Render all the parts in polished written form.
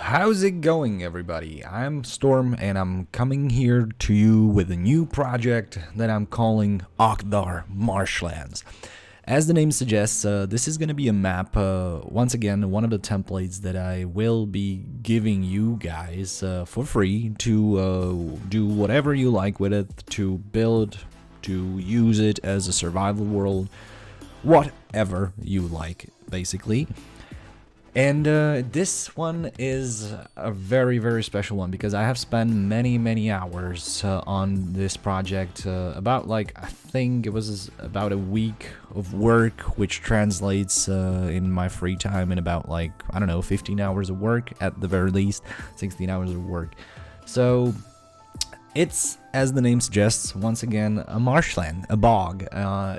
How's it going, everybody? I'm Storm, and I'm coming here to you with a new project that I'm calling Oghdar Marshlands. As the name suggests, this is going to be a map, once again, one of the templates that I will be giving you guys for free to do whatever you like with it, to build, to use it as a survival world, whatever you like, basically. And this one is a very, very special one because I have spent many hours on this project. I think it was about a week of work, which translates in my free time in about, I don't know, 15 hours of work at the very least, 16 hours of work. So it's, as the name suggests, once again, a marshland, a bog.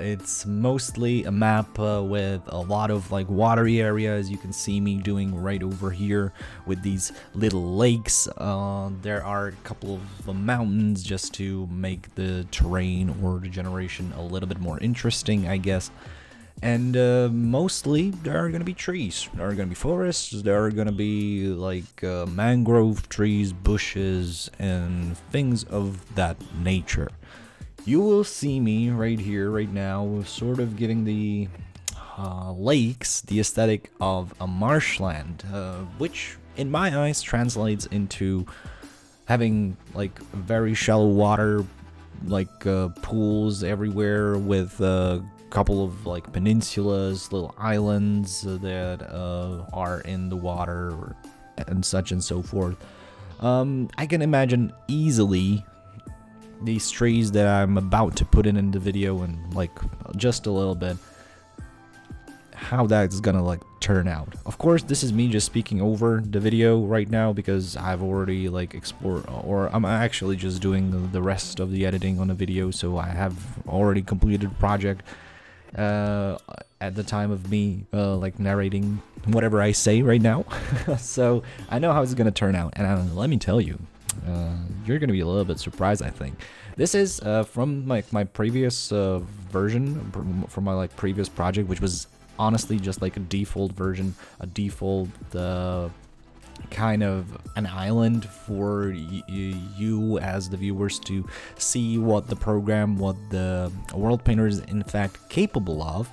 It's mostly a map with a lot of watery areas. You can see me doing right over here with these little lakes. There are a couple of mountains just to make the terrain or the generation a little bit more interesting, I guess. And mostly there are going to be trees, there are going to be forests, there are going to be mangrove trees, bushes, and things of that nature. You will see me right here, right now, sort of giving the lakes the aesthetic of a marshland, which in my eyes translates into having very shallow water, pools everywhere with couple of peninsulas, little islands that are in the water and such and so forth. I can imagine easily these trees that I'm about to put in the video and just a little bit how that's gonna turn out. Of course, this is me just speaking over the video right now because I've already explored, or I'm actually just doing the rest of the editing on the video, so I have already completed the project at the time of me narrating whatever I say right now. So I know how it's gonna turn out, and let me tell you, you're gonna be a little bit surprised. I think this is from my previous version, from my previous project, which was honestly just a default version, a default kind of an island for you as the viewers to see what the program, what the WorldPainter is in fact capable of.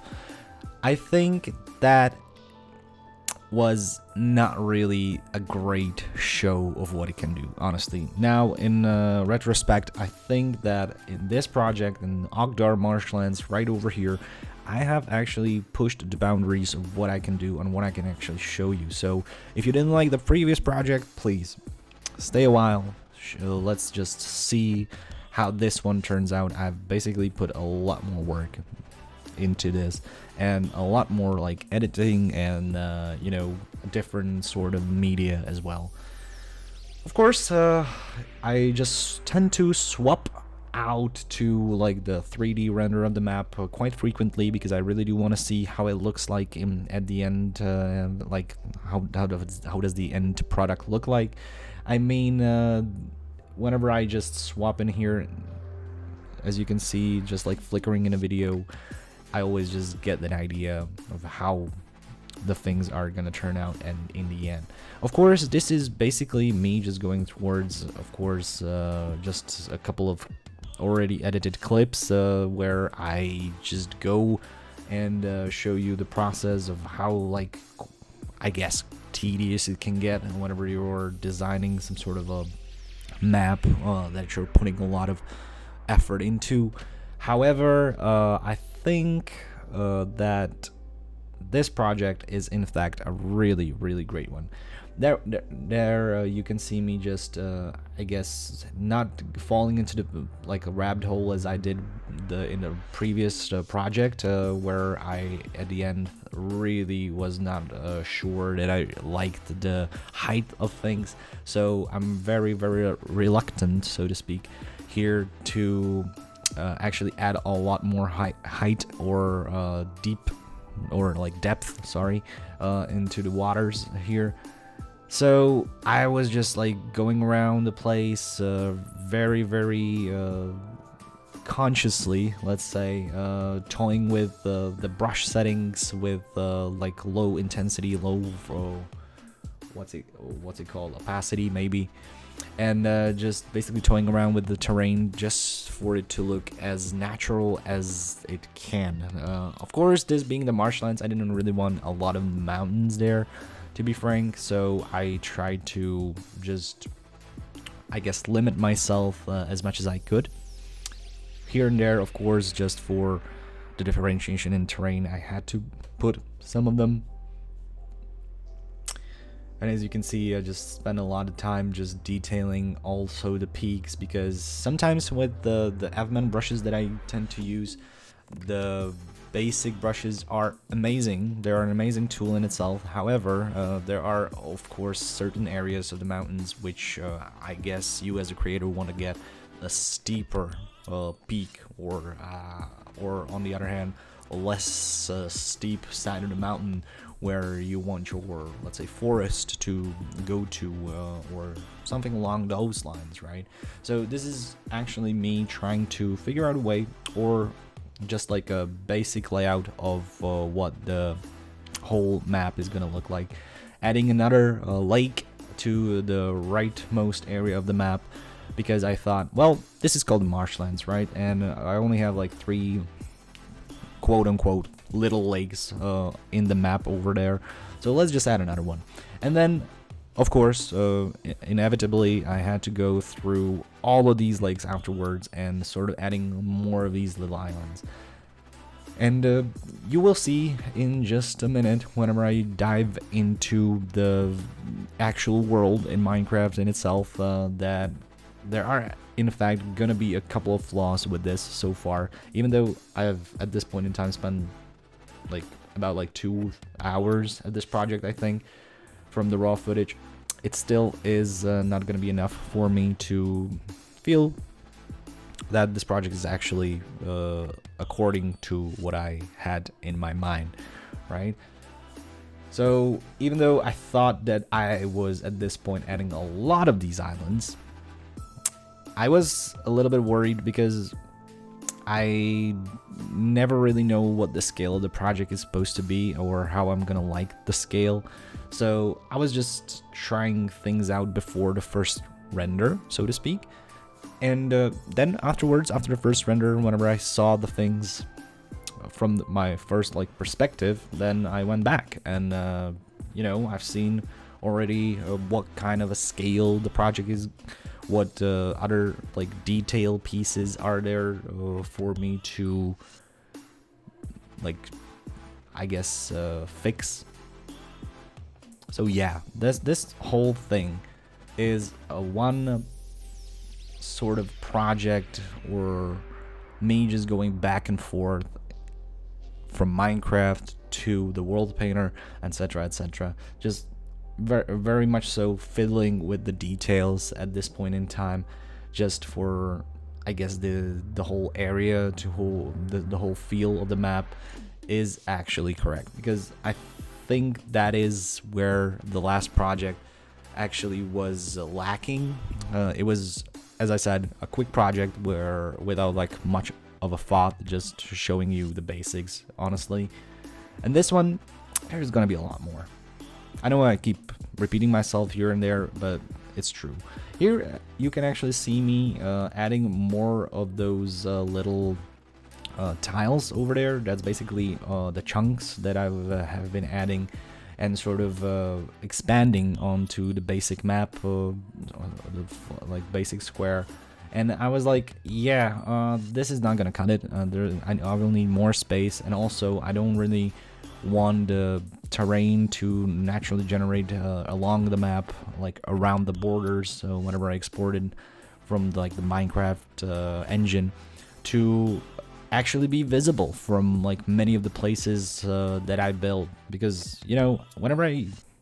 I think that was not really a great show of what it can do, honestly. Now, in retrospect, I think that in this project, in Oghdar Marshlands, right over here, I have actually pushed the boundaries of what I can do and what I can actually show you. So if you didn't like the previous project, please stay a while. Let's just see how this one turns out. I've basically put a lot more work into this and a lot more editing and different sort of media as well. Of course, I just tend to swap out to the 3D render of the map quite frequently because I really do want to see how it looks like at the end, how does the end product look like. I mean, whenever I just swap in here, as you can see, just flickering in a video, I always just get an idea of how the things are gonna turn out and in the end. Of course, this is basically me just going towards, of course, just a couple of already edited clips where I just go and show you the process of how I guess tedious it can get whenever you're designing some sort of a map that you're putting a lot of effort into. However, I think that this project is in fact a really great one. There you can see me just I guess not falling into the a rabbit hole as I did in the previous project where I at the end really was not sure that I liked the height of things. So I'm very reluctant, so to speak, here to actually add a lot more height or deep or depth, sorry, into the waters here. So I was just going around the place very consciously, let's say, toying with the brush settings with low intensity, low what's it called, opacity maybe, and just basically toying around with the terrain just for it to look as natural as it can. Of course, this being the marshlands, I didn't really want a lot of mountains there, to be frank, so I tried to just, I guess, limit myself as much as I could. Here and there, of course, just for the differentiation in terrain, I had to put some of them. And as you can see, I just spend a lot of time just detailing also the peaks, because sometimes with the Avman brushes that I tend to use, the basic brushes are amazing. They're an amazing tool in itself. However, there are of course certain areas of the mountains which I guess you as a creator want to get a steeper peak, or on the other hand, a less steep side of the mountain where you want your, let's say, forest to go to, or something along those lines, right? So this is actually me trying to figure out a way, or just like a basic layout of what the whole map is gonna look like. Adding another lake to the rightmost area of the map, because I thought, well, this is called marshlands, right? And I only have like 3 quote-unquote little lakes in the map over there, so let's just add another one. And then, of course, inevitably, I had to go through all of these lakes afterwards and sort of adding more of these little islands. And you will see in just a minute, whenever I dive into the actual world in Minecraft in itself, that there are in fact gonna be a couple of flaws with this so far. Even though I have at this point in time spent like about 2 hours at this project, I think, from the raw footage, it still is not gonna be enough for me to feel that this project is actually according to what I had in my mind, right? So even though I thought that I was at this point adding a lot of these islands, I was a little bit worried because I never really know what the scale of the project is supposed to be, or how I'm gonna like the scale. So I was just trying things out before the first render, so to speak. And then afterwards, after the first render, whenever I saw the things from my first perspective, then I went back and you know, I've seen already what kind of a scale the project is, what other detail pieces are there for me to I guess fix. So yeah, this whole thing is a one sort of project, or me just going back and forth from Minecraft to the WorldPainter, etc, etc, just very much so fiddling with the details at this point in time, just for, I guess, the whole area to the whole feel of the map is actually correct, because I think that is where the last project actually was lacking. It was, as I said, a quick project where without much of a thought, just showing you the basics, honestly. And this one, there's gonna be a lot more. I know I keep repeating myself here and there, but it's true. Here you can actually see me adding more of those little tiles over there. That's basically the chunks that I have been adding and sort of expanding onto the basic map, basic square. And I was like, yeah, this is not gonna cut it. I will need more space, and also I don't really want the terrain to naturally generate along the map, around the borders. So whenever I exported from the Minecraft engine, to actually be visible from many of the places that I built, because you know, whenever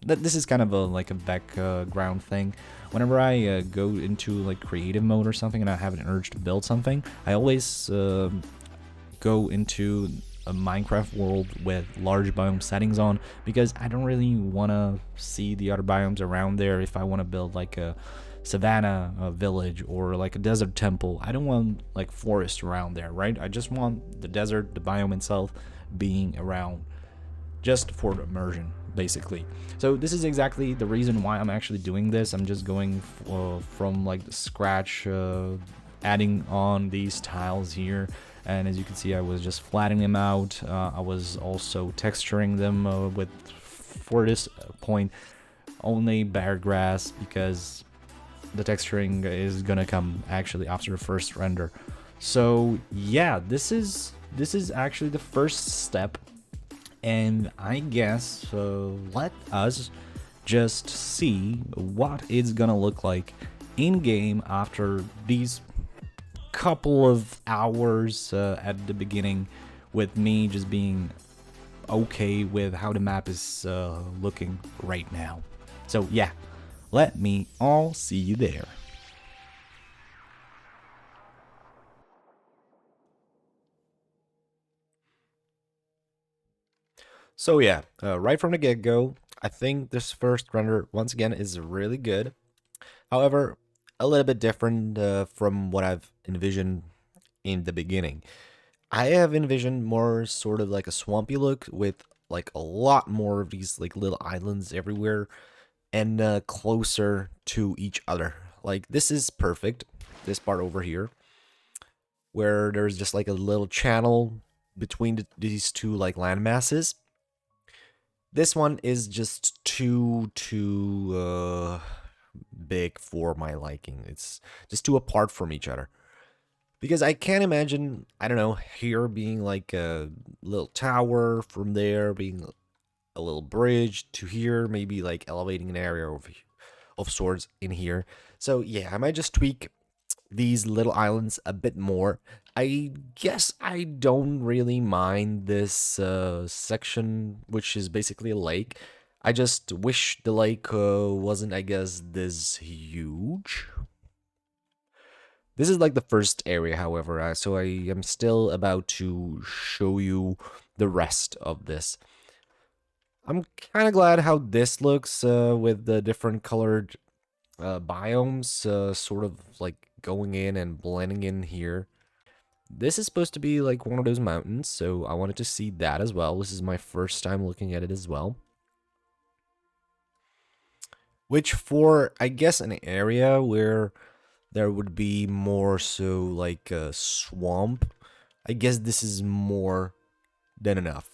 this is kind of a background thing. Whenever I go into creative mode or something and I have an urge to build something, I always go into a Minecraft world with large biome settings on, because I don't really want to see the other biomes around there. If I want to build a savanna village or a desert temple, I don't want forest around there, right? I just want the desert, the biome itself being around, just for the immersion, basically. So this is exactly the reason why I'm actually doing this. I'm just going from like the scratch, adding on these tiles here. And as you can see, I was just flattening them out. I was also texturing them with, for this point, only bare grass, because the texturing is gonna come actually after the first render. So yeah, this is actually the first step, and I guess let us just see what it's gonna look like in game after these couple of hours at the beginning, with me just being okay with how the map is looking right now. So yeah, let me all see you there. So yeah, right from the get-go, I think this first render, once again, is really good. However, a little bit different from what I've envisioned in the beginning. I have envisioned more sort of like a swampy look with like a lot more of these like little islands everywhere, and closer to each other. Like this is perfect, this part over here, where there's just like a little channel between these two like land masses. This one is just too big for my liking. It's just too apart from each other. Because I can't imagine, I don't know, here being like a little tower, from there being a little bridge, to here maybe like elevating an area of sorts in here. So yeah, I might just tweak these little islands a bit more. I guess I don't really mind this section, which is basically a lake. I just wish the lake wasn't, I guess, this huge. This is like the first area, however, so I am still about to show you the rest of this. I'm kind of glad how this looks with the different colored biomes sort of like going in and blending in here. This is supposed to be like one of those mountains, so I wanted to see that as well. This is my first time looking at it as well. Which, for, I guess, an area where there would be more so like a swamp, I guess this is more than enough.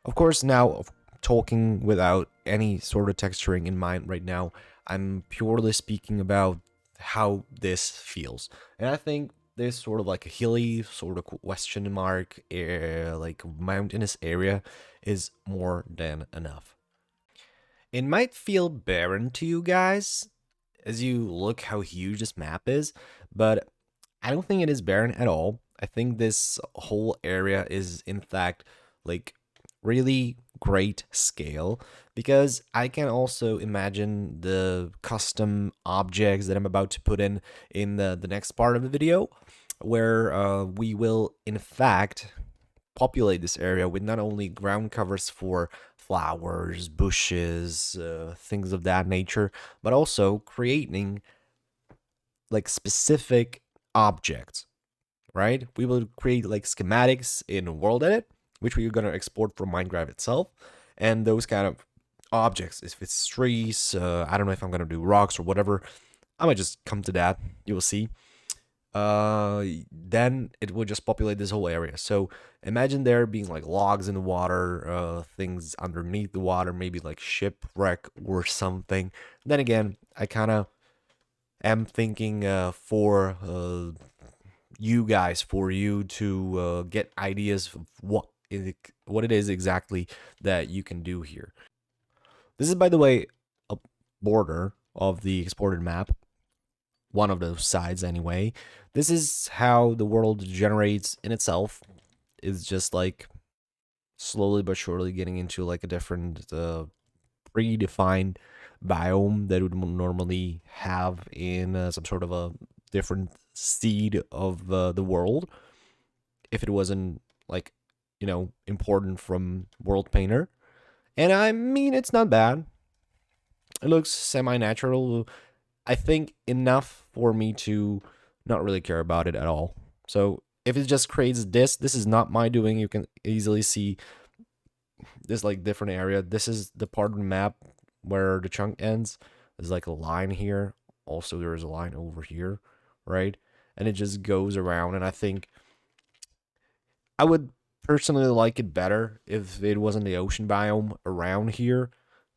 Of course, now, talking without any sort of texturing in mind right now, I'm purely speaking about how this feels. And I think this sort of like a hilly, sort of question mark, like mountainous area is more than enough. It might feel barren to you guys as you look how huge this map is, but I don't think it is barren at all. I think this whole area is, in fact, like really great scale, because I can also imagine the custom objects that I'm about to put in the next part of the video, where we will, in fact, populate this area with not only ground covers for flowers, bushes, things of that nature, but also creating like specific objects, right? We will create like schematics in World Edit, which we're going to export from Minecraft itself, and those kind of objects, if it's trees, I don't know if I'm going to do rocks or whatever, I might just come to that, you will see. Then it will just populate this whole area. So imagine there being like logs in the water, things underneath the water, maybe like shipwreck or something. Then again, I kind of am thinking for you guys, for you to get ideas of what it is exactly that you can do here. This is, by the way, a border of the exported map, one of those sides anyway. This is how the world generates in itself. It's just like slowly but surely getting into like a different predefined biome that would normally have in some sort of a different seed of the world, if it wasn't like, you know, important from WorldPainter. And I mean, it's not bad. It looks semi-natural. I think enough for me to not really care about it at all. So if it just creates this is not my doing. You can easily see this like different area. This is the part of the map where the chunk ends. There's like a line here. Also, there is a line over here, right? And it just goes around. And I think I would personally like it better if it wasn't the ocean biome around here.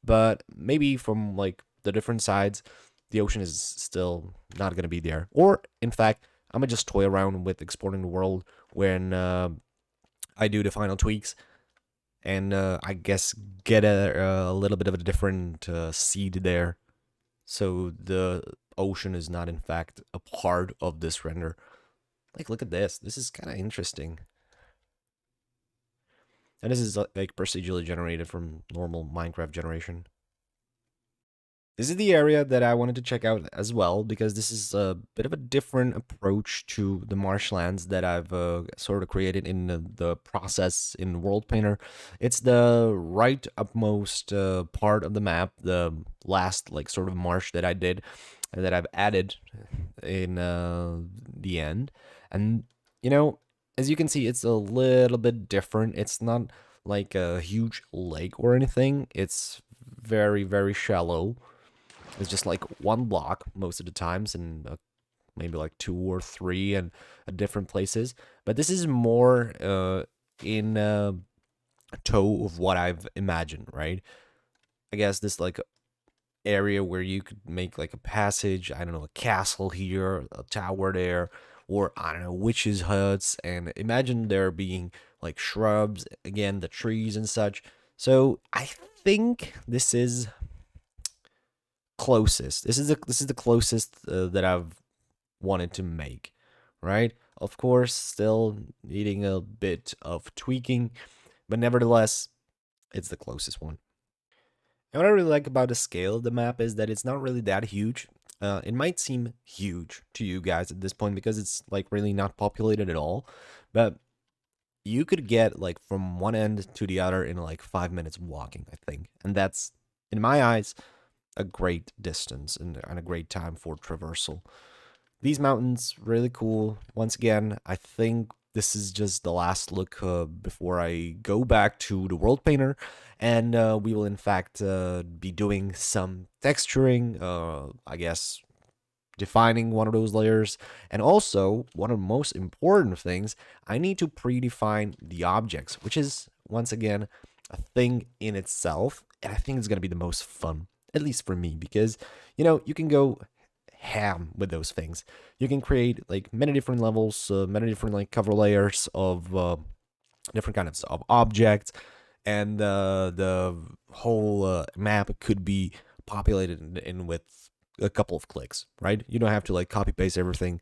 But maybe from like the different sides, the ocean is still not gonna be there. Or in fact, I'm gonna just toy around with exploring the world when I do the final tweaks, and I guess get a little bit of a different seed there, so the ocean is not in fact a part of this render. Like, look at this. This is kind of interesting. And this is like procedurally generated from normal Minecraft generation. This is the area that I wanted to check out as well, because this is a bit of a different approach to the marshlands that I've sort of created in the process in WorldPainter. It's the right upmost part of the map, the last like sort of marsh that I did, and that I've added in the end. And, you know, as you can see, it's a little bit different. It's not like a huge lake or anything. It's very, very shallow. It's just like one block most of the times, and maybe like 2 or 3 and different places. But this is more in tow of what I've imagined, right? I guess this like area where you could make like a passage, I don't know, a castle here, a tower there, or I don't know, witches' huts, and imagine there being like shrubs, again, the trees and such. So I think this is closest. This is the closest that I've wanted to make, right? Of course, still needing a bit of tweaking, but nevertheless, it's the closest one. And what I really like about the scale of the map is that it's not really that huge. It might seem huge to you guys at this point because it's like really not populated at all, but you could get like from one end to the other in like 5 minutes walking, I think. And that's, in my eyes, a great distance and a great time for traversal. These mountains, really cool. Once again, I think this is just the last look before I go back to the WorldPainter, and we will in fact be doing some texturing, I guess defining one of those layers. And also, one of the most important things, I need to predefine the objects, which is, once again, a thing in itself, and I think it's going to be the most fun, at least for me, because, you know, you can go ham with those things. You can create like many different levels, many different like cover layers of different kinds of objects, and the whole map could be populated in with a couple of clicks, right? You don't have to like copy paste everything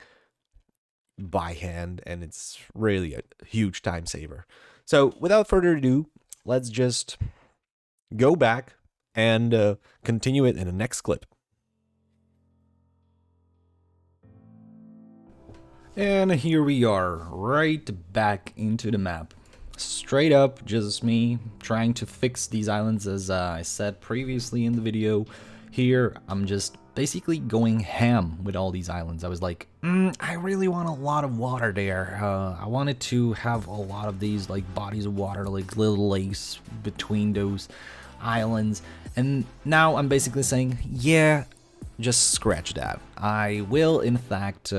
by hand, and it's really a huge time saver. So without further ado, let's just go back and continue it in the next clip. And here we are, right back into the map. Straight up, just me trying to fix these islands, as I said previously in the video. Here, I'm just basically going ham with all these islands. I was like, I really want a lot of water there. I wanted to have a lot of these like bodies of water, like little lakes between those islands. And now I'm basically saying, yeah, just scratch that. I will, in fact,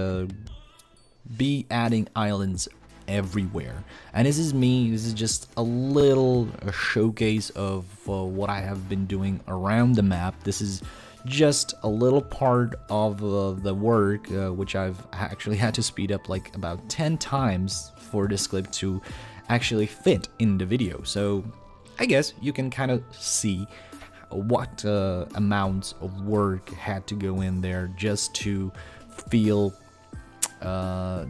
be adding islands everywhere. And this is me. This is just a little showcase of what I have been doing around the map. This is just a little part of the work, which I've actually had to speed up like about 10 times for this clip to actually fit in the video. So I guess you can kind of see what amounts of work had to go in there just to feel,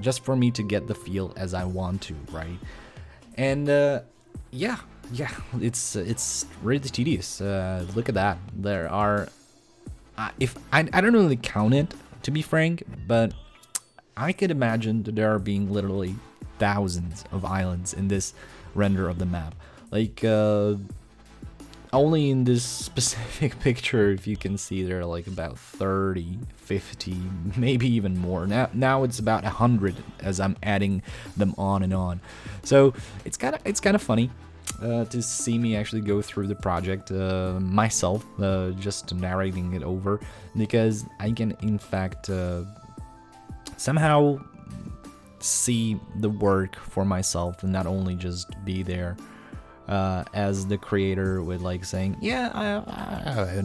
just for me to get the feel as I want to, right? And yeah, it's really tedious. Look at that. There are, if I don't really count it, to be frank, but I could imagine that there are being literally thousands of islands in this render of the map. Like only in this specific picture, if you can see, there are like about 30, 50, maybe even more. Now it's about 100 as I'm adding them on and on. So it's kind of funny. to see me actually go through the project myself, just narrating it over, because I can in fact somehow see the work for myself and not only just be there as the creator with like saying, yeah,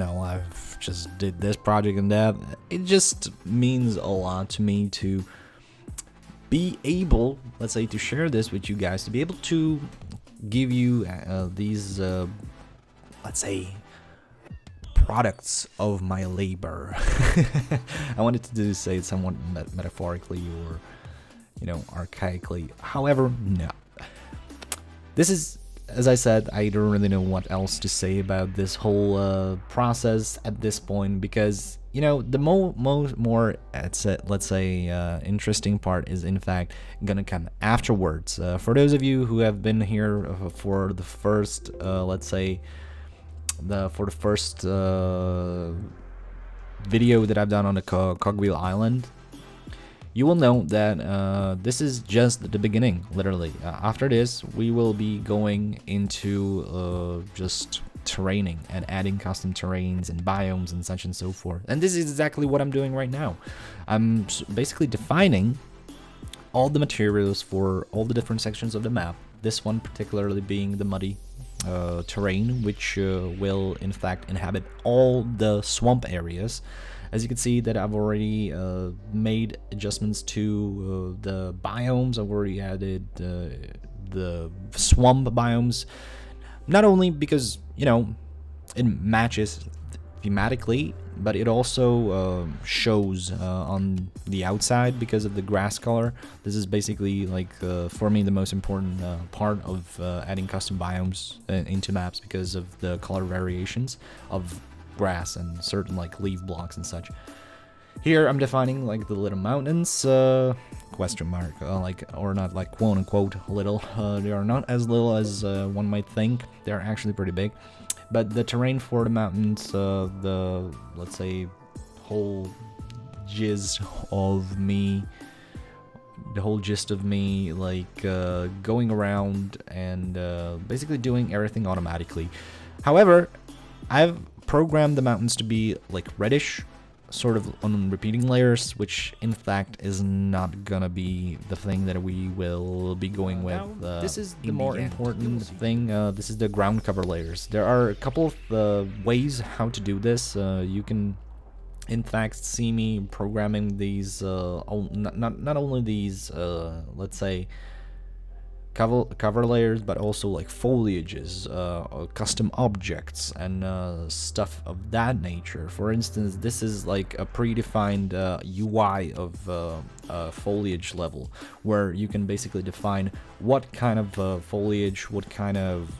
I've just did this project and that. It just means a lot to me to be able, let's say, to share this with you guys, to be able to give you these, let's say, products of my labor. I wanted to say it somewhat metaphorically or, archaically. However, no. This is, as I said, I don't really know what else to say about this whole process at this point, because the more let's say interesting part is in fact gonna come afterwards. For those of you who have been here for the first let's say for the first video that I've done on the Cogwheel Island, you will know that this is just the beginning, literally. After this, we will be going into just terraining and adding custom terrains and biomes and such and so forth. And this is exactly what I'm doing right now. I'm basically defining all the materials for all the different sections of the map. This one particularly being the muddy terrain, which will in fact inhabit all the swamp areas. As you can see that I've already made adjustments to the biomes. I've already added the swamp biomes, not only because it matches thematically, but it also shows on the outside because of the grass color. This is basically like for me the most important part of adding custom biomes into maps, because of the color variations of grass and certain like leaf blocks and such. Here I'm defining like the little mountains, question mark, like, or not like quote unquote little. They are not as little as one might think. They're actually pretty big. But the terrain for the mountains, the, let's say, whole gist of me, like going around and basically doing everything automatically. However, I've programmed the mountains to be like reddish, sort of on repeating layers, which in fact is not gonna be the thing that we will be going with. This is the more important thing. This is the ground cover layers. There are a couple of ways how to do this. You can in fact see me programming these not only these let's say cover layers, but also like foliages, custom objects, and stuff of that nature. For instance, this is like a predefined UI of foliage level, where you can basically define what kind of foliage, what kind of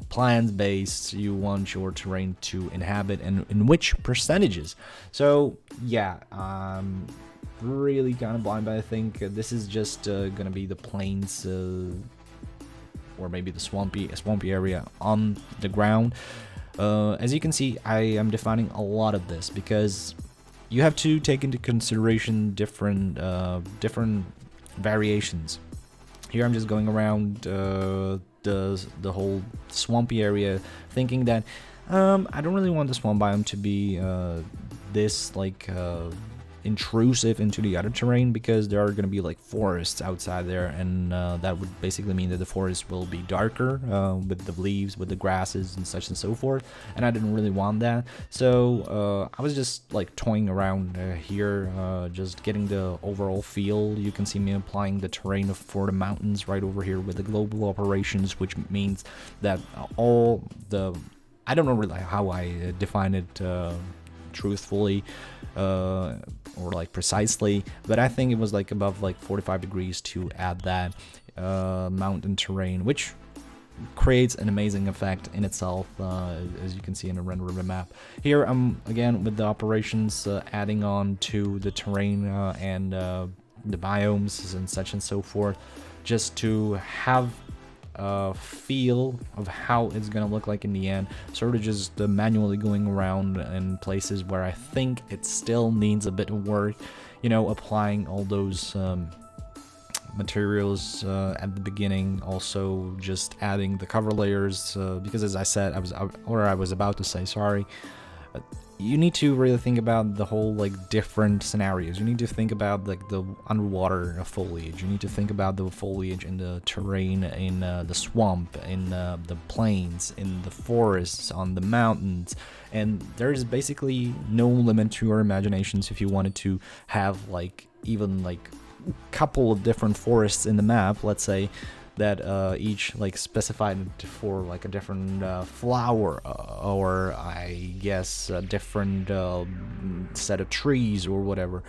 plant base you want your terrain to inhabit, and in which percentages. So yeah, really kind of blind, but I think this is just gonna be the plains or maybe the swampy area on the ground. As you can see, I am defining a lot of this because you have to take into consideration different variations. Here I'm just going around the whole swampy area, thinking that I don't really want the swamp biome to be this like intrusive into the other terrain, because there are going to be like forests outside there, and that would basically mean that the forest will be darker with the leaves, with the grasses and such and so forth, and I didn't really want that. So I was just like toying around here, just getting the overall feel. You can see me applying the terrain for the mountains right over here with the global operations, which means that all the, I don't know really how I define it truthfully or like precisely, but I think it was like above like 45 degrees to add that mountain terrain, which creates an amazing effect in itself, as you can see in the render of the map. Here I'm again with the operations adding on to the terrain and the biomes and such and so forth, just to have a feel of how it's gonna look like in the end, sort of just manually going around in places where I think it still needs a bit of work, you know, applying all those materials at the beginning. Also, just adding the cover layers because, as I said, I was about to say, sorry. You need to really think about the whole like different scenarios. You need to think about like the underwater foliage. You need to think about the foliage in the terrain, in the swamp, in the plains, in the forests, on the mountains. And there's basically no limit to your imaginations if you wanted to have like even like a couple of different forests in the map, let's say, that each like specified for like a different flower or I guess a different set of trees or whatever.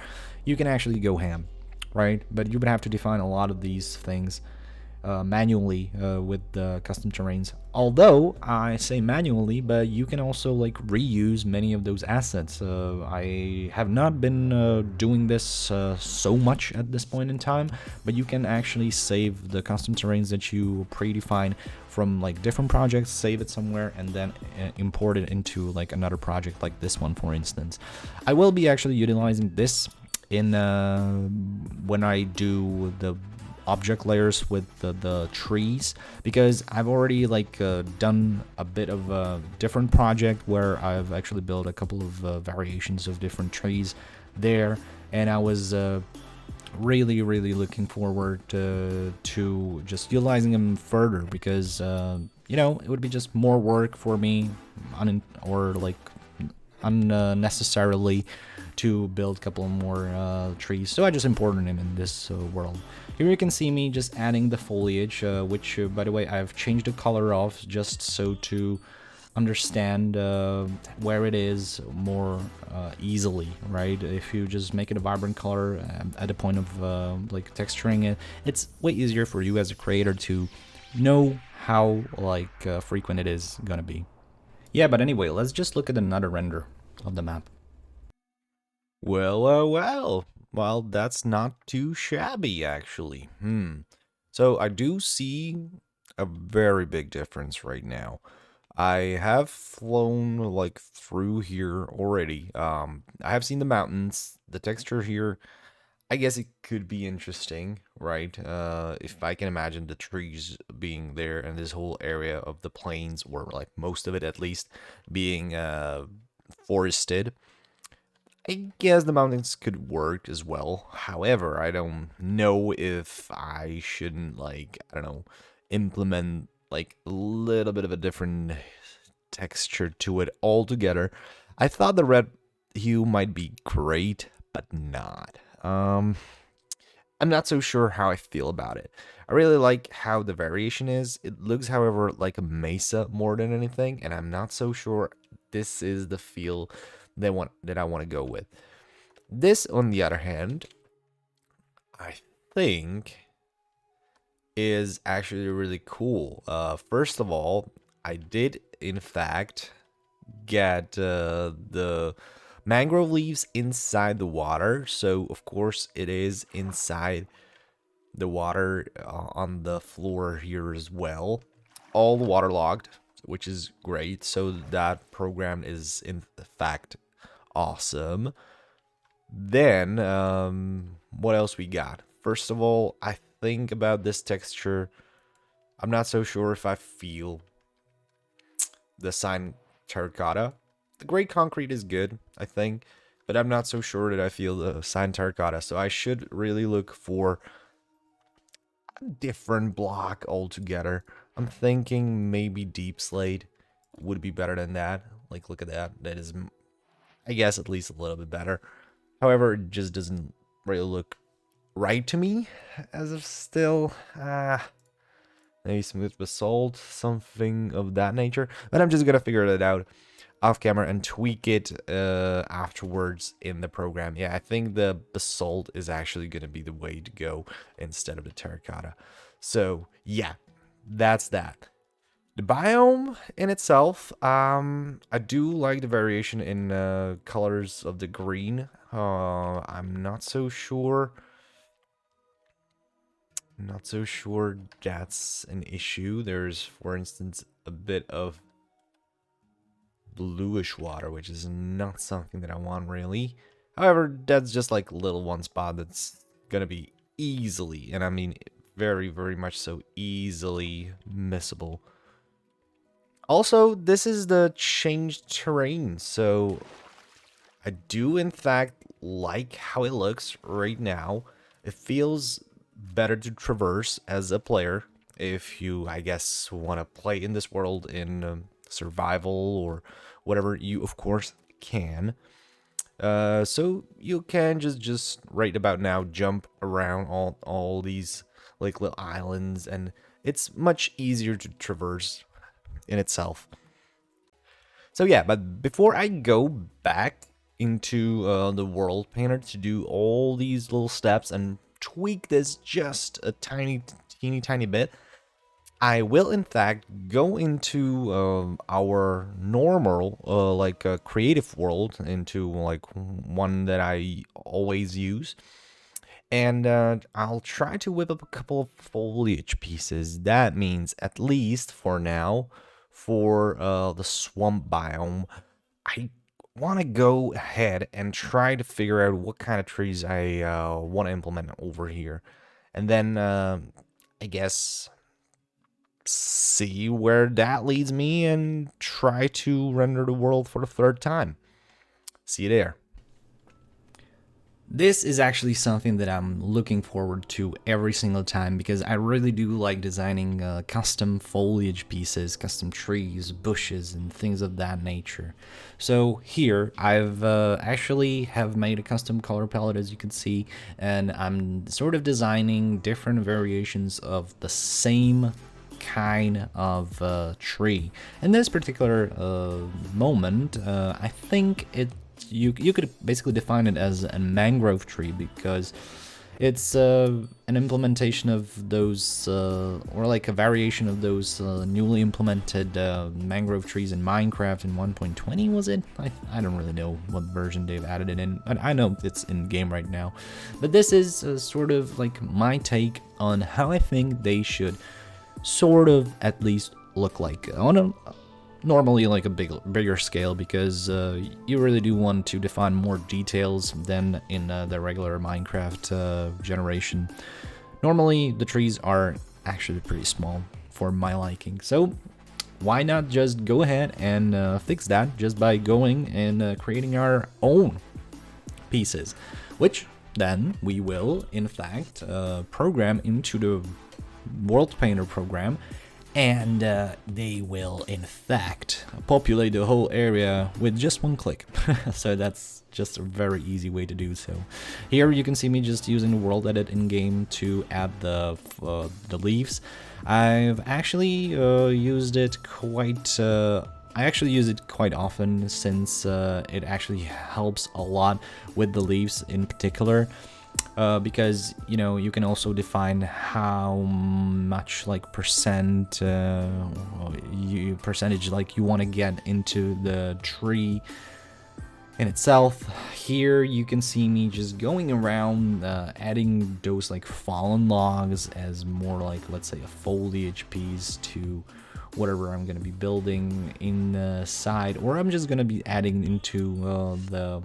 You can actually go ham, right? But you would have to define a lot of these things manually with the custom terrains. Although I say manually, but you can also like reuse many of those assets. I have not been doing this so much at this point in time, but you can actually save the custom terrains that you predefine from like different projects, save it somewhere, and then import it into like another project like this one, for instance. I will be actually utilizing this in when I do the object layers with the trees, because I've already like done a bit of a different project where I've actually built a couple of variations of different trees there, and I was really looking forward to just utilizing them further, because you know, it would be just more work for me or like unnecessarily to build a couple more trees, so I just imported them in this world. Here you can see me just adding the foliage, which by the way I've changed the color of just so to understand where it is more easily, right? If you just make it a vibrant color at the point of like texturing it, it's way easier for you as a creator to know how like frequent it is gonna be. Yeah, but anyway, let's just look at another render of the map. Well, that's not too shabby, actually. So I do see a very big difference right now. I have flown like through here already. I have seen the mountains, the texture here. I guess it could be interesting, right? If I can imagine the trees being there and this whole area of the plains, or like most of it at least, being forested. I guess the mountains could work as well. However, I don't know if I shouldn't, like, I don't know, implement like a little bit of a different texture to it altogether. I thought the red hue might be great, but not. I'm not so sure how I feel about it. I really like how the variation is. It looks, however, like a mesa more than anything, and I'm not so sure this is the feel that I want to go with. This, on the other hand, I think is actually really cool. First of all, I did in fact get the mangrove leaves inside the water, so of course it is inside the water on the floor here as well. All waterlogged, which is great. So that program is in fact awesome. Then what else we got? First of all, I think about this texture, I'm not so sure if I feel the sign terracotta. The gray concrete is good, I think, but I'm not so sure that I feel the sign terracotta. So I should really look for a different block altogether. I'm thinking maybe deep slate would be better than that. Like, look at that. That is, I guess, at least a little bit better. However, it just doesn't really look right to me as of still. Maybe smooth basalt, something of that nature. But I'm just gonna figure it out off camera and tweak it afterwards in the program. Yeah, I think the basalt is actually gonna be the way to go instead of the terracotta. So yeah, that's that. The biome in itself, I do like the variation in colors of the green. I'm not so sure. Not so sure that's an issue. There's, for instance, a bit of bluish water, which is not something that I want really. However, that's just like little one spot that's gonna be easily, and I mean very, very much so, easily missable. Also, this is the changed terrain, so I do in fact like how it looks right now. It feels better to traverse as a player if you, I guess, want to play in this world in survival or whatever. You, of course, can. So you can just right about now jump around all these like little islands, and it's much easier to traverse in itself. So yeah, but before I go back into the world painter to do all these little steps and tweak this just a teeny tiny bit, I will in fact go into our normal like creative world, into like one that I always use, and I'll try to whip up a couple of foliage pieces. That means, at least for now, for the swamp biome, I want to go ahead and try to figure out what kind of trees I want to implement over here. And then, I guess, see where that leads me and try to render the world for the third time. See you there. This is actually something that I'm looking forward to every single time, because I really do like designing custom foliage pieces, custom trees, bushes, and things of that nature. So here I've actually have made a custom color palette, as you can see, and I'm sort of designing different variations of the same kind of tree. In this particular moment, I think you could basically define it as a mangrove tree, because it's an implementation of those, or like a variation of those newly implemented mangrove trees in Minecraft in 1.20, was it? I don't really know what version they've added it in. I know it's in game right now. But this is sort of like my take on how I think they should sort of at least look like on a normally like a bigger scale, because you really do want to define more details than in the regular Minecraft generation. Normally the trees are actually pretty small for my liking, so why not just go ahead and fix that just by going and creating our own pieces, which then we will in fact program into the WorldPainter program, and they will in fact populate the whole area with just one click. So that's just a very easy way to do so. Here you can see me just using the world edit in game to add the leaves. I've actually used it quite I actually use it quite often, since it actually helps a lot with the leaves in particular. Because you can also define how much like percentage like you want to get into the tree in itself. Here you can see me just going around adding those like fallen logs as more like, let's say, a foliage piece to whatever I'm going to be building inside, or I'm just going to be adding into the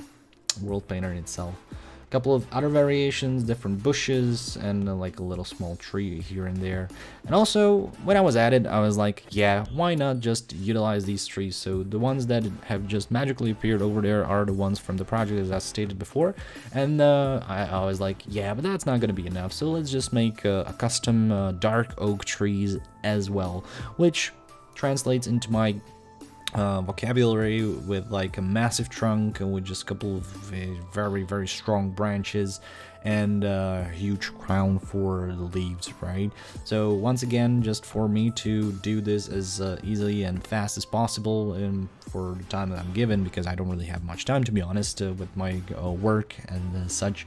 world painter in itself. Couple of other variations, different bushes, and like a little small tree here and there. And also, when I was at it, I was like, yeah, why not just utilize these trees? So the ones that have just magically appeared over there are the ones from the project, as I stated before. And I was like, yeah, but that's not going to be enough, so let's just make a custom dark oak trees as well, which translates into my vocabulary with like a massive trunk and with just a couple of very, very strong branches and a huge crown for the leaves, right? So once again, just for me to do this as easily and fast as possible for the time that I'm given, because I don't really have much time, to be honest, with my work and such,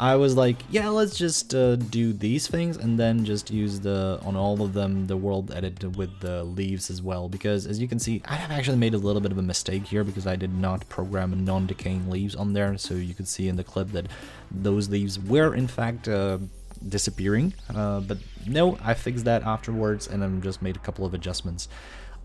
I was like, yeah, let's just do these things and then just use on all of them the world edit with the leaves as well, because as you can see, I have actually made a little bit of a mistake here, because I did not program non-decaying leaves on there. So you could see in the clip that those leaves were in fact disappearing, but no, I fixed that afterwards and then just made a couple of adjustments.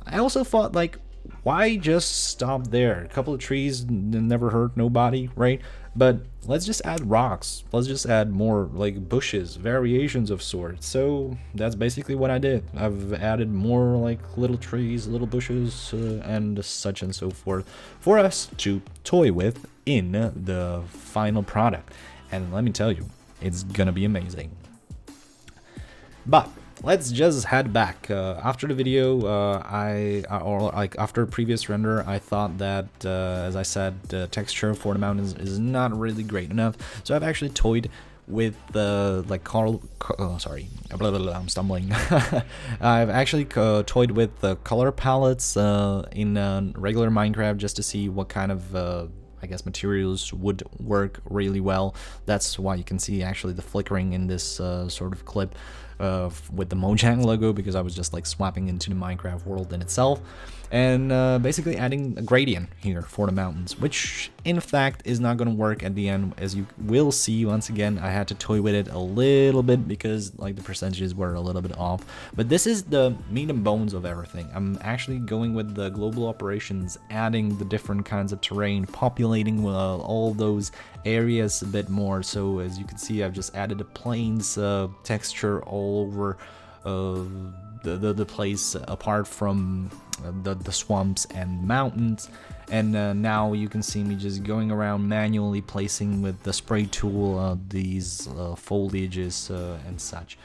I also thought, like, why just stop there? A couple of trees never hurt nobody, right? But let's just add rocks. Let's just add more like bushes, variations of sorts. So that's basically what I did. I've added more like little trees, little bushes, and such and so forth for us to toy with in the final product. And let me tell you, it's gonna be amazing. But let's just head back. After the video, or like after a previous render, I thought that, as I said, the texture for the mountains is not really great enough. So I've actually toyed with the sorry, blah, blah, blah, I'm stumbling. I've actually toyed with the color palettes in regular Minecraft just to see what kind of I guess materials would work really well. That's why you can see actually the flickering in this sort of clip with the Mojang logo, because I was just like swapping into the Minecraft world in itself, and basically adding a gradient here for the mountains, which in fact is not going to work at the end. As you will see, once again, I had to toy with it a little bit because like the percentages were a little bit off, but this is the meat and bones of everything. I'm actually going with the global operations, adding the different kinds of terrain, populating all those areas a bit more. So as you can see, I've just added a plains texture all over the place, apart from the swamps and mountains. And now you can see me just going around manually placing with the spray tool these foliages and such.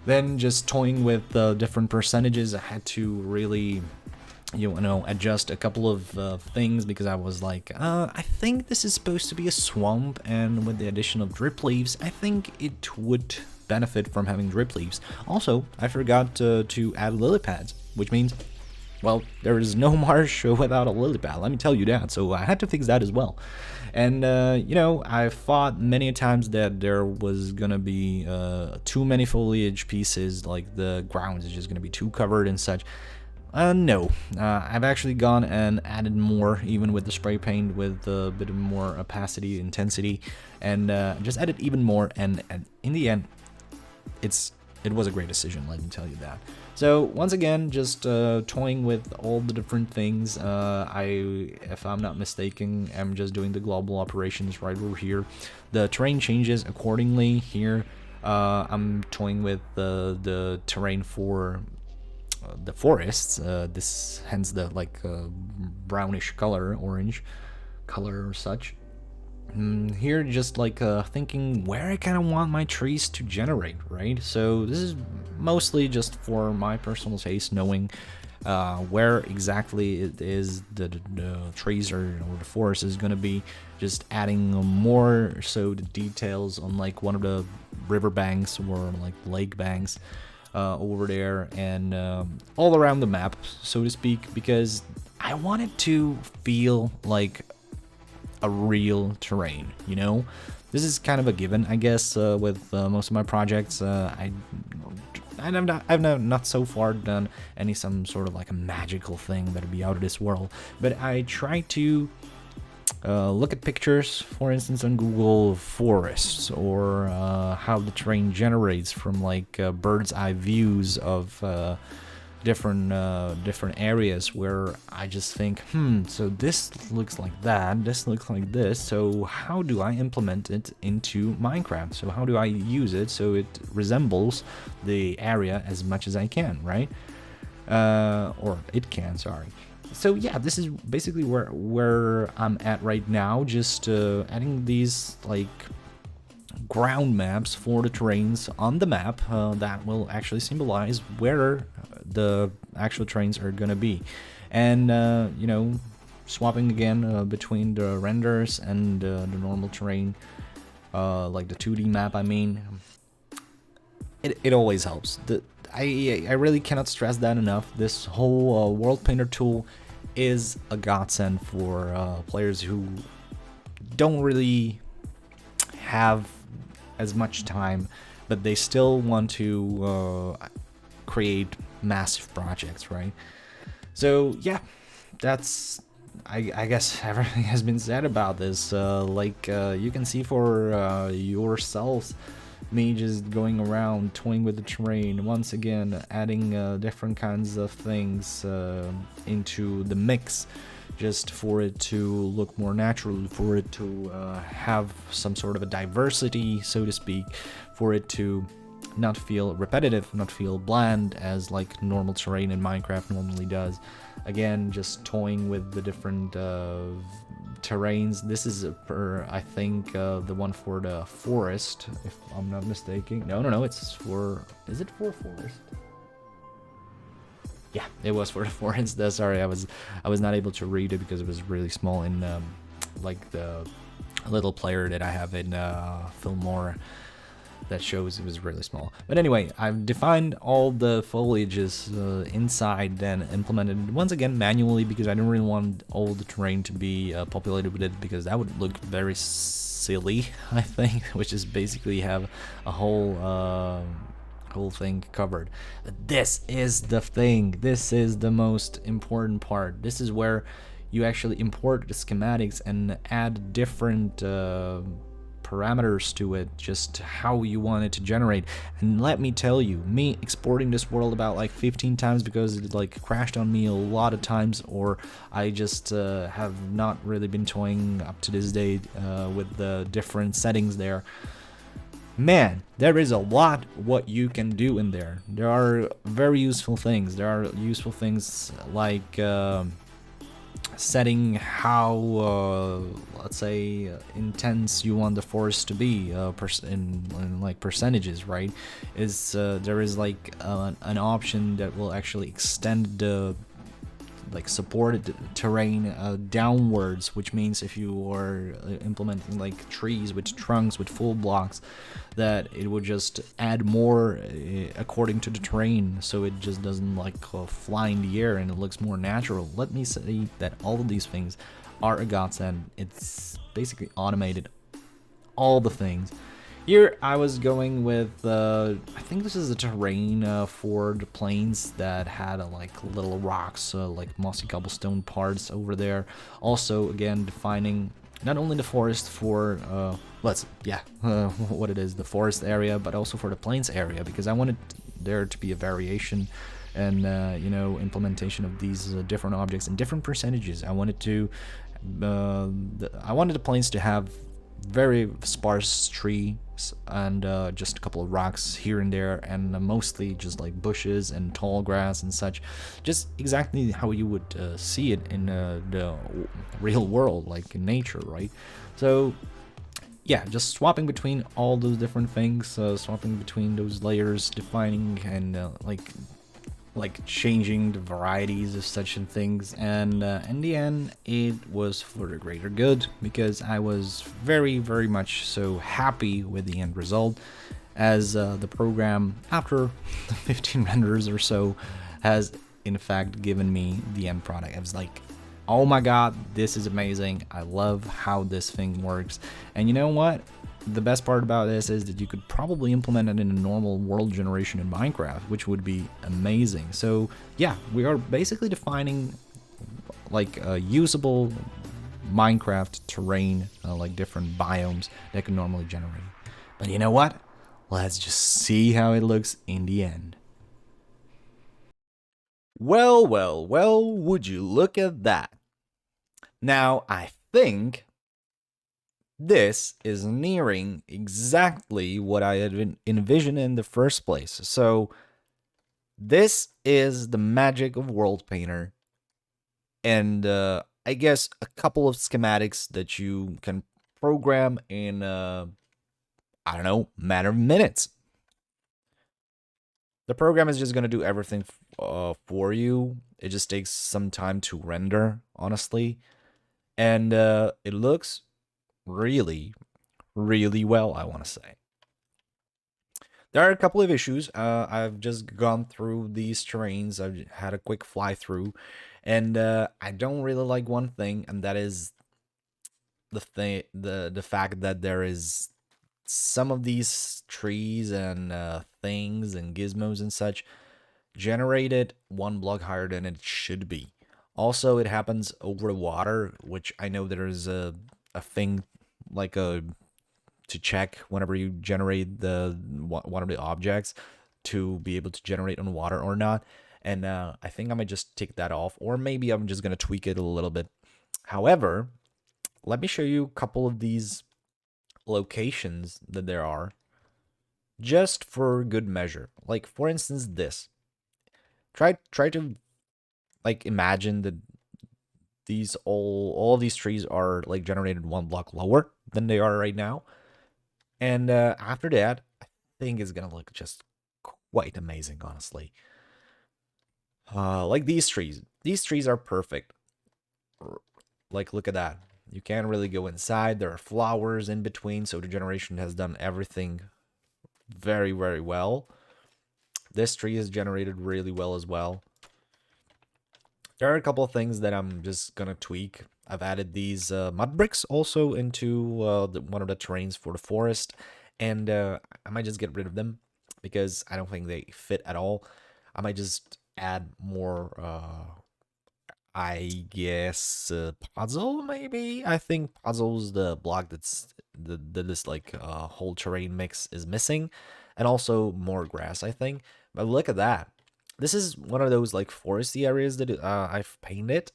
Then just toying with different percentages. I had to really, you know, adjust a couple of things, because I was like, I think this is supposed to be a swamp, and with the addition of drip leaves, I think it would benefit from having drip leaves. Also, I forgot to add lily pads, which means, well, there is no marsh without a lily pad, let me tell you that, so I had to fix that as well. And, you know, I thought many times that there was gonna be too many foliage pieces, like the ground is just gonna be too covered and such. No, I've actually gone and added more, even with the spray paint, with a bit more opacity, intensity, and just added even more, and in the end, it was a great decision, let me tell you that. So once again, just toying with all the different things. If I'm not mistaken, I'm just doing the global operations right over here. The terrain changes accordingly here. I'm toying with the terrain for the forests, this hence the like brownish color, orange color or such. Here just like thinking where I kind of want my trees to generate, right? So this is mostly just for my personal taste, knowing where exactly it is the trees or the forest is going to be, just adding more so the details on like one of the river banks or like lake banks over there, and all around the map, so to speak, because I want it to feel like a real terrain, you know? This is kind of a given, I guess, with most of my projects. I've not so far done some sort of like a magical thing that would be out of this world, but I try to look at pictures, for instance, on Google, forests, or how the terrain generates from like bird's eye views of different areas, where I just think, so this looks like that, this looks like this, so how do I implement it into Minecraft? So how do I use it so it resembles the area as much as I can, right? Or it can, sorry. So yeah, this is basically where I'm at right now, just adding these like ground maps for the terrains on the map that will actually symbolize where the actual terrains are gonna be, and you know, swapping again between the renders and the normal terrain, like the 2D map. I mean, it always helps. I really cannot stress that enough. This whole WorldPainter tool is a godsend for players who don't really have as much time, but they still want to create massive projects, right? So yeah, that's I guess everything has been said about this. You can see for yourselves, me just going around toying with the terrain, once again adding different kinds of things into the mix just for it to look more natural, for it to have some sort of a diversity, so to speak, for it to not feel repetitive, not feel bland as like normal terrain in Minecraft normally does. Again, just toying with the different terrains. This is I think the one for the forest, if I'm not mistaken. No, it's for, is it for forest? Yeah, it was for the forest. Sorry, I was not able to read it because it was really small in like the little player that I have in Fillmore that shows it was really small. But anyway, I've defined all the foliages inside, then implemented once again manually because I didn't really want all the terrain to be populated with it, because that would look very silly, I think, which is basically have a whole thing covered. But this is the thing. This is the most important part. This is where you actually import the schematics and add different parameters to it, just how you want it to generate. And let me tell you, me exporting this world about like 15 times because it like crashed on me a lot of times, or I just have not really been toying up to this day with the different settings there. Man, there is a lot what you can do in there. There are very useful things. There are useful things like setting how, let's say, intense you want the forest to be in like percentages, right? There is like an option that will actually extend the like supported terrain downwards, which means if you are implementing like trees with trunks with full blocks, that it would just add more according to the terrain, so it just doesn't like fly in the air and it looks more natural. Let me say that all of these things are a godsend. It's basically automated all the things. Here I was going with, I think this is a terrain for the plains that had like little rocks, like mossy cobblestone parts over there. Also, again, defining not only the forest for, what it is, the forest area, but also for the plains area, because I wanted there to be a variation and, implementation of these different objects in different percentages. I wanted the plains to have very sparse trees and just a couple of rocks here and there, and mostly just like bushes and tall grass and such, just exactly how you would see it in the real world, like in nature, right? So yeah, just swapping between all those different things, swapping between those layers, defining and like changing the varieties of such and things, and in the end it was for the greater good, because I was very much so happy with the end result, as the program, after 15 renders or so, has in fact given me the end product. I was like, oh my god, this is amazing, I love how this thing works. And you know what? The best part about this is that you could probably implement it in a normal world generation in Minecraft, which would be amazing. So yeah, we are basically defining like a usable Minecraft terrain, like different biomes that can normally generate. But you know what? Let's just see how it looks in the end. Well, would you look at that? Now, I think this is nearing exactly what I had envisioned in the first place. So this is the magic of WorldPainter, and I guess a couple of schematics that you can program in, I don't know, matter of minutes. The program is just going to do everything for you. It just takes some time to render, honestly, and it looks really well, I want to say. There are a couple of issues. I've just gone through these terrains. I've had a quick fly through, and I don't really like one thing, and that is the fact that there is some of these trees and things and gizmos and such generated one block higher than it should be. Also, it happens over water, which I know there is a thing like to check whenever you generate one of the objects to be able to generate on water or not. And I think I might just take that off, or maybe I'm just gonna tweak it a little bit However, let me show you a couple of these locations that there are just for good measure. Like for instance, this. Try to like imagine that these all of these trees are like generated one block lower than they are right now. And after that, I think it's gonna look just quite amazing, honestly. Like these trees. These trees are perfect. Like, look at that. You can't really go inside. There are flowers in between, so the generation has done everything very, very well. This tree is generated really well as well. There are a couple of things that I'm just gonna tweak. I've added these mud bricks also into one of the terrains for the forest, and I might just get rid of them because I don't think they fit at all. I might just add more, I guess, puzzle maybe. I think puzzle's the block that this like whole terrain mix is missing, and also more grass, I think. But look at that. This is one of those like foresty areas that I've painted.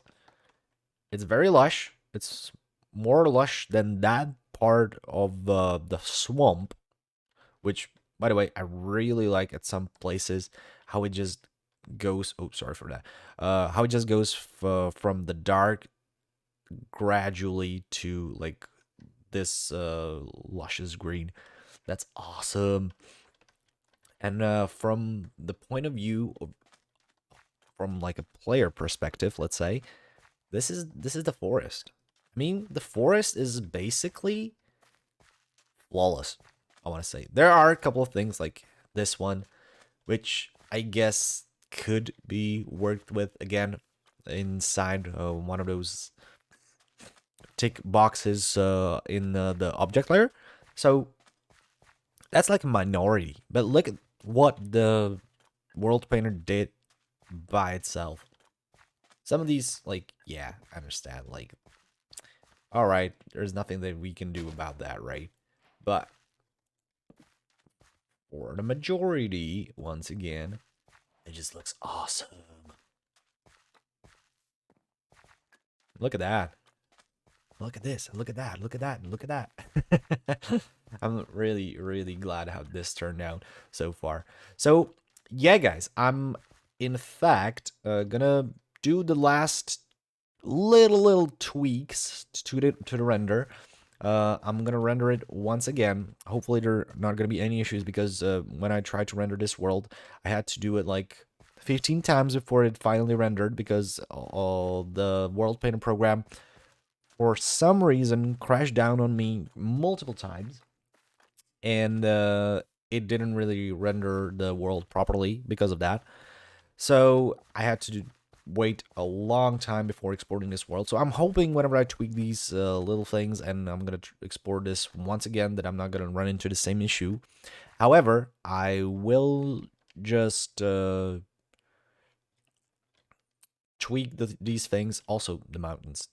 It's very lush. It's more lush than that part of the swamp, which, by the way, I really like at some places how it just goes. Oh, sorry for that. How it just goes from the dark gradually to like this luscious green. That's awesome. And from the point of view of, from like a player perspective, let's say, this is the forest. I mean, the forest is basically flawless. I want to say there are a couple of things like this one, which I guess could be worked with again inside one of those tick boxes in the object layer. So that's like a minority. But look at what the World Painter did by itself. Some of these, like, yeah, I understand. Like, all right, there's nothing that we can do about that, right? But for the majority, once again, it just looks awesome. Look at that. Look at this. Look at that. Look at that. Look at that. I'm really, really glad how this turned out so far. So, yeah, guys, I'm in fact gonna do the last little tweaks to the render. I'm gonna render it once again. Hopefully there are not gonna be any issues because when I tried to render this world, I had to do it like 15 times before it finally rendered because the World Painter program for some reason crashed down on me multiple times, and it didn't really render the world properly because of that. So I had to wait a long time before exporting this world. So I'm hoping whenever I tweak these little things and I'm going to export this once again that I'm not going to run into the same issue. However, I will just tweak these things. Also, the mountains.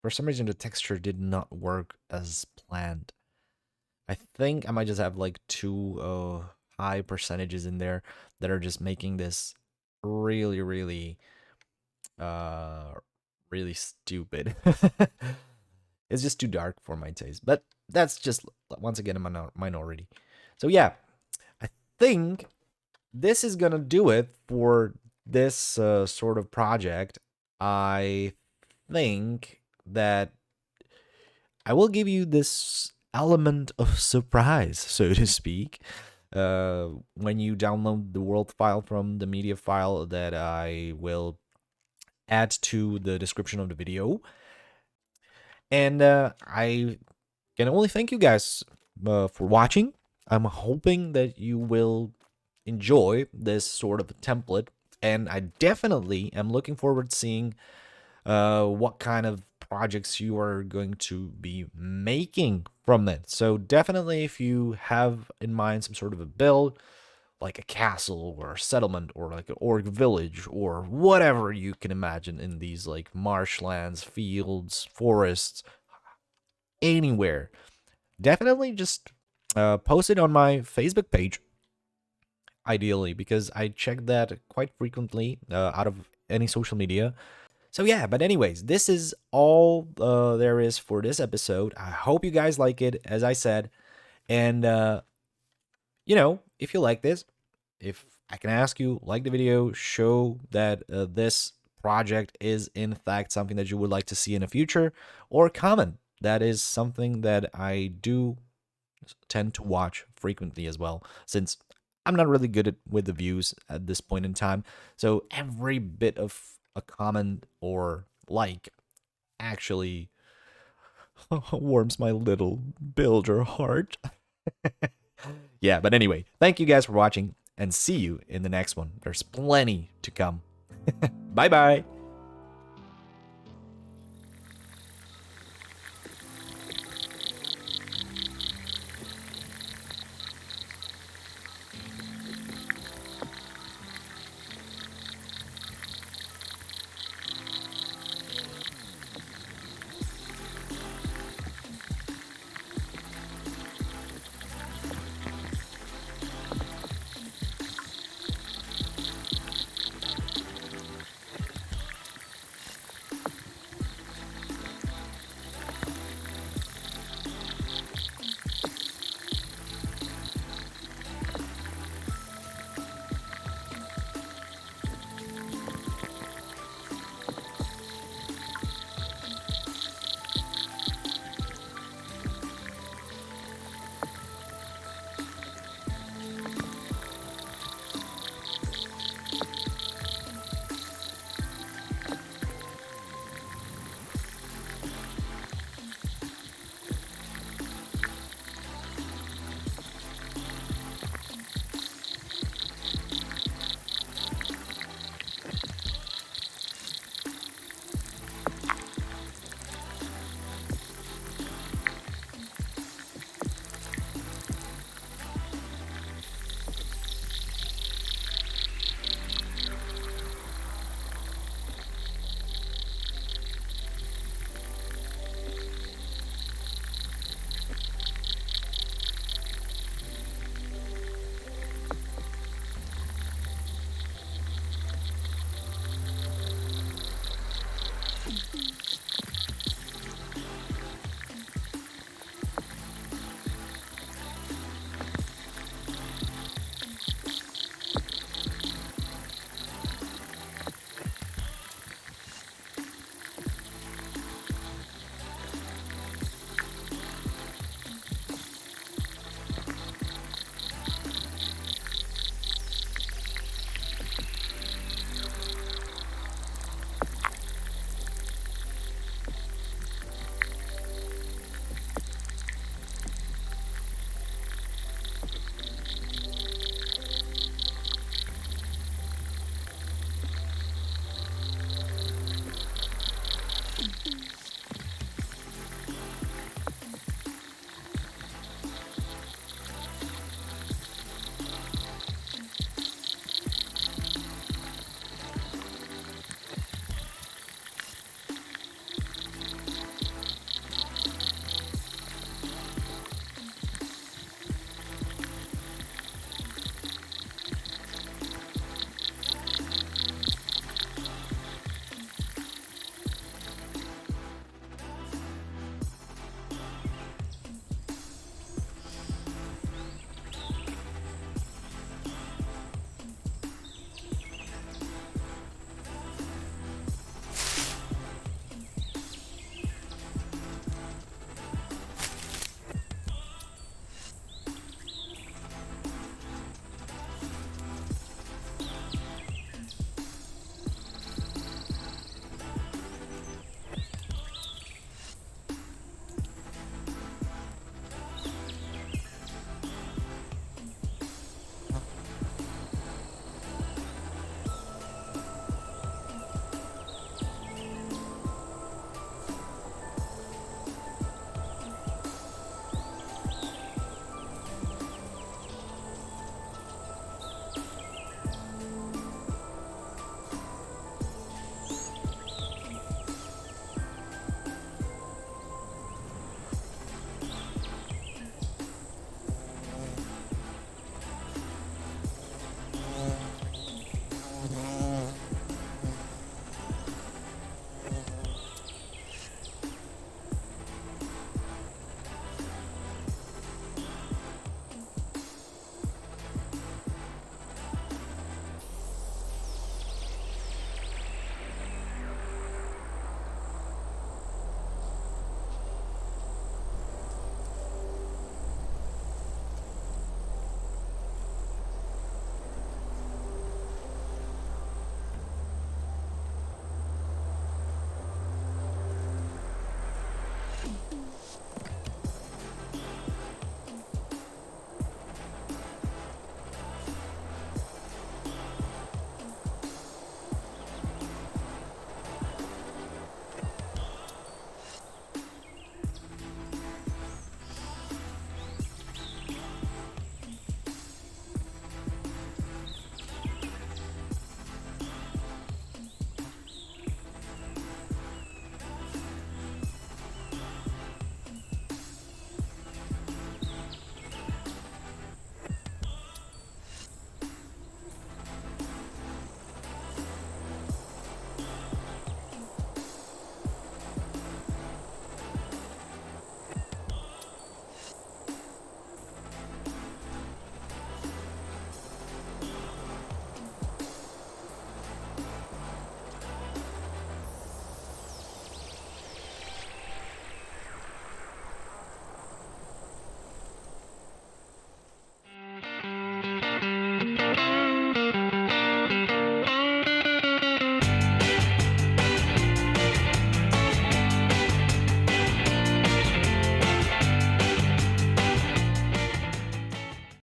For some reason, the texture did not work as planned. I think I might just have like two high percentages in there that are just making this really, really, really stupid. It's just too dark for my taste, but that's just once again a minority. So yeah, I think this is gonna do it for this sort of project. I think that I will give you this element of surprise, so to speak, when you download the world file from the media file that I will add to the description of the video. And I can only thank you guys for watching. I'm hoping that you will enjoy this sort of template, and I definitely am looking forward to seeing what kind of projects you are going to be making from it. So definitely, if you have in mind some sort of a build, like a castle or a settlement or like an orc village or whatever you can imagine in these like marshlands, fields, forests, anywhere, definitely just post it on my Facebook page, ideally, because I check that quite frequently out of any social media. So yeah, but anyways, this is all there is for this episode. I hope you guys like it, as I said. And if you like this, if I can ask you, like the video, show that this project is in fact something that you would like to see in the future, or comment. That is something that I do tend to watch frequently as well, since I'm not really good with the views at this point in time. So every bit of a comment or like actually warms my little builder heart. Yeah, but anyway, thank you guys for watching and see you in the next one. There's plenty to come. Bye bye.